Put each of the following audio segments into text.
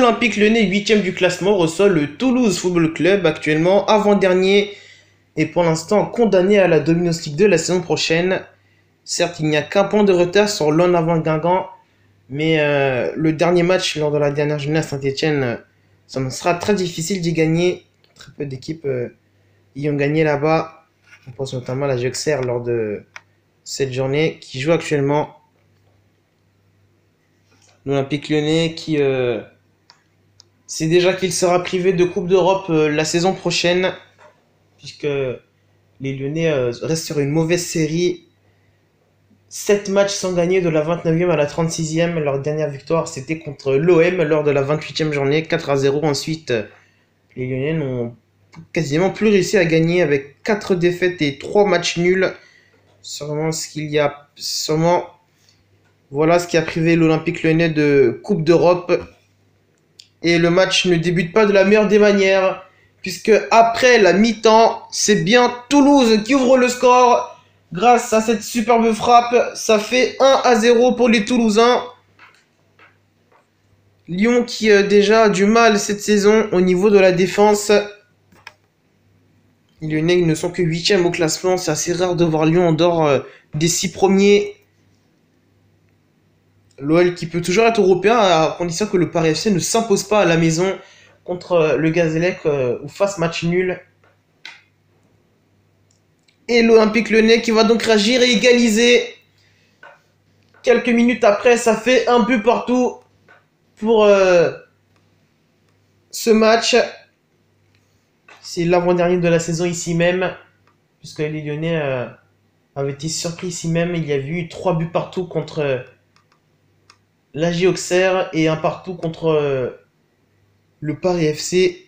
l'Olympique Lyonnais, 8e du classement, reçoit le Toulouse Football Club, actuellement avant-dernier et pour l'instant condamné à la Dominions League 2 la saison prochaine. Certes, il n'y a qu'un point de retard sur l'en avant Guingamp, mais le dernier match lors de la dernière journée à Saint-Etienne, ça me sera très difficile d'y gagner. Très peu d'équipes y ont gagné là-bas. On pense notamment à la Auxerre lors de cette journée qui joue actuellement. L'Olympique Lyonnais qui sait déjà qu'il sera privé de Coupe d'Europe la saison prochaine, puisque les Lyonnais restent sur une mauvaise série. 7 matchs sans gagner de la 29e à la 36e. Leur dernière victoire, c'était contre l'OM lors de la 28e journée, 4-0. Ensuite, les Lyonnais n'ont quasiment plus réussi à gagner avec 4 défaites et 3 matchs nuls. Voilà ce qui a privé l'Olympique Lyonnais de Coupe d'Europe. Et le match ne débute pas de la meilleure des manières, puisque après la mi-temps, c'est bien Toulouse qui ouvre le score. Grâce à cette superbe frappe, ça fait 1-0 pour les Toulousains. Lyon qui déjà a du mal cette saison au niveau de la défense. Les Lyonnais ne sont que 8e au classement. C'est assez rare de voir Lyon en dehors des 6 premiers. L'OL qui peut toujours être européen à condition que le Paris FC ne s'impose pas à la maison contre le Gazélec ou fasse match nul. Et l'Olympique Lyonnais qui va donc réagir et égaliser. Quelques minutes après, ça fait un but partout pour ce match. C'est l'avant-dernier de la saison ici même, puisque les Lyonnais avaient été surpris ici même. Il y a eu 3 buts partout contre l'AJ Auxerre et un partout contre le Paris FC.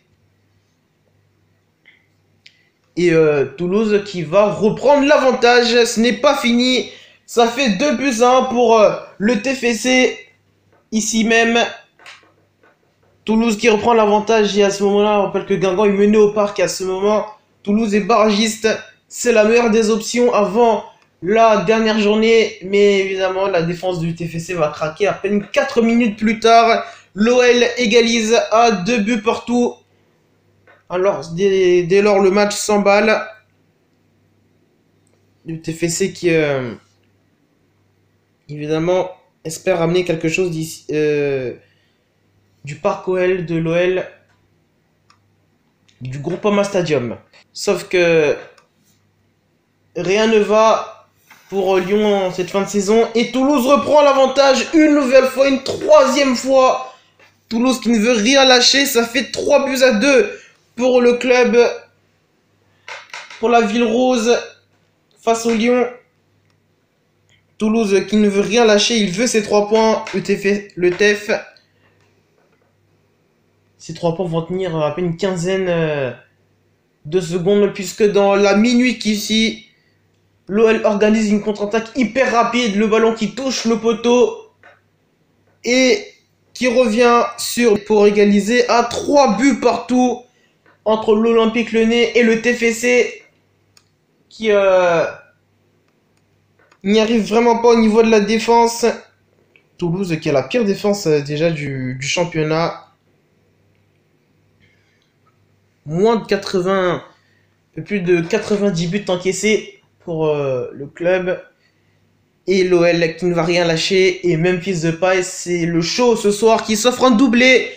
Et Toulouse qui va reprendre l'avantage. Ce n'est pas fini. Ça fait 2-1 pour le TFC ici même. Toulouse qui reprend l'avantage et à ce moment-là, on rappelle que Guingamp est mené au parc à ce moment. Toulouse est barragiste. C'est la meilleure des options avant la dernière journée. Mais évidemment, la défense du TFC va craquer à peine 4 minutes plus tard. L'OL égalise à 2 buts partout. Alors, dès lors, le match s'emballe. Du TFC qui, évidemment, espère ramener quelque chose d'ici, du parc OL, de l'OL, du Groupama Stadium. Sauf que rien ne va pour Lyon en cette fin de saison. Et Toulouse reprend l'avantage une nouvelle fois, une troisième fois. Toulouse qui ne veut rien lâcher. Ça fait 3-2 pour le club, pour la Ville Rose face au Lyon. Toulouse qui ne veut rien lâcher. Il veut ses 3 points. Le TEF. Ces 3 points vont tenir à peine une quinzaine de secondes, puisque dans la minute ici, l'OL organise une contre-attaque hyper rapide, le ballon qui touche le poteau et qui revient pour égaliser à 3 buts partout entre l'Olympique Lyonnais et le TFC qui n'y arrive vraiment pas au niveau de la défense. Toulouse qui a la pire défense déjà du championnat. Moins de 80, un peu plus de 90 buts encaissés pour le club. Et l'OL qui ne va rien lâcher. Et Memphis Depay, c'est le show ce soir qui s'offre un doublé.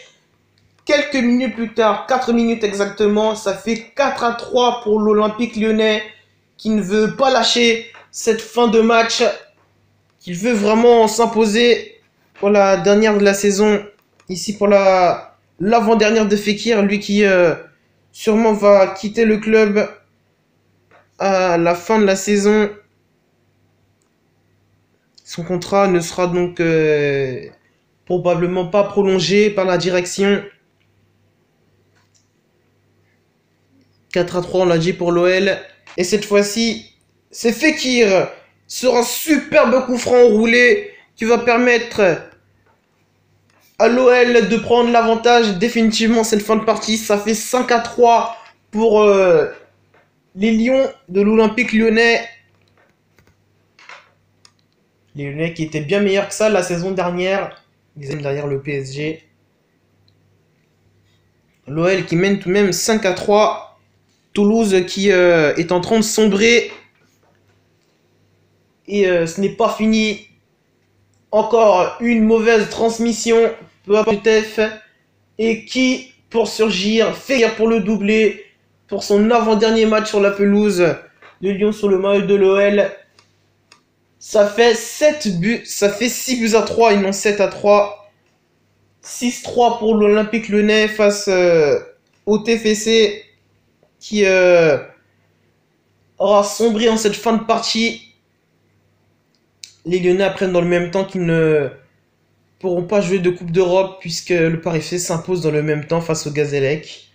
Quelques minutes plus tard, 4 minutes exactement, ça fait 4-3 pour l'Olympique Lyonnais qui ne veut pas lâcher cette fin de match, qui veut vraiment s'imposer pour la dernière de la saison. Ici pour l'avant-dernière de Fekir, lui qui sûrement va quitter le club à la fin de la saison. Son contrat ne sera donc probablement pas prolongé par la direction. 4-3, on l'a dit pour l'OL. Et cette fois-ci, c'est Fekir sur un superbe coup franc roulé qui va permettre à l'OL de prendre l'avantage. Définitivement, cette fin de partie, ça fait 5-3 pour les Lions de l'Olympique Lyonnais. Les Lyonnais qui étaient bien meilleurs que ça la saison dernière. Ils aiment derrière le PSG. L'OL qui mène tout de même 5-3. Toulouse qui est en train de sombrer. Et ce n'est pas fini. Encore une mauvaise transmission. Peu importe TF. Et qui, pour surgir, fait pour le doubler. Pour son avant-dernier match sur la pelouse de Lyon sur le maillot de l'OL. Ça fait 7 buts. Ça fait 6 buts à 3 et non 7-3. 6-3 pour l'Olympique Lyonnais face au TFC qui aura sombré en cette fin de partie. Les Lyonnais apprennent dans le même temps qu'ils ne pourront pas jouer de Coupe d'Europe puisque le Paris FC s'impose dans le même temps face au Gazélec.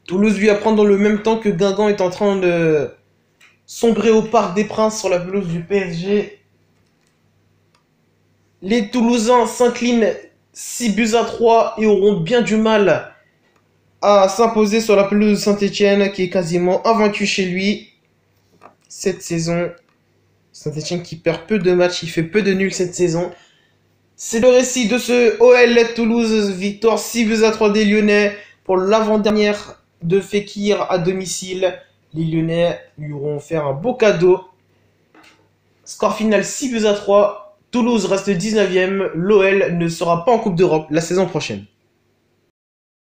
Toulouse lui apprend dans le même temps que Guingamp est en train de sombrer au Parc des Princes sur la pelouse du PSG. Les Toulousains s'inclinent 6 buts à 3 et auront bien du mal à s'imposer sur la pelouse de Saint-Etienne qui est quasiment invaincu chez lui cette saison. Saint-Etienne qui perd peu de matchs, il fait peu de nuls cette saison. C'est le récit de ce OL Toulouse, victoire 6 buts à 3 des Lyonnais pour l'avant-dernière de Fekir à domicile. Les Lyonnais lui auront fait un beau cadeau. Score final 6 buts à 3. Toulouse reste 19ème. L'OL ne sera pas en Coupe d'Europe la saison prochaine.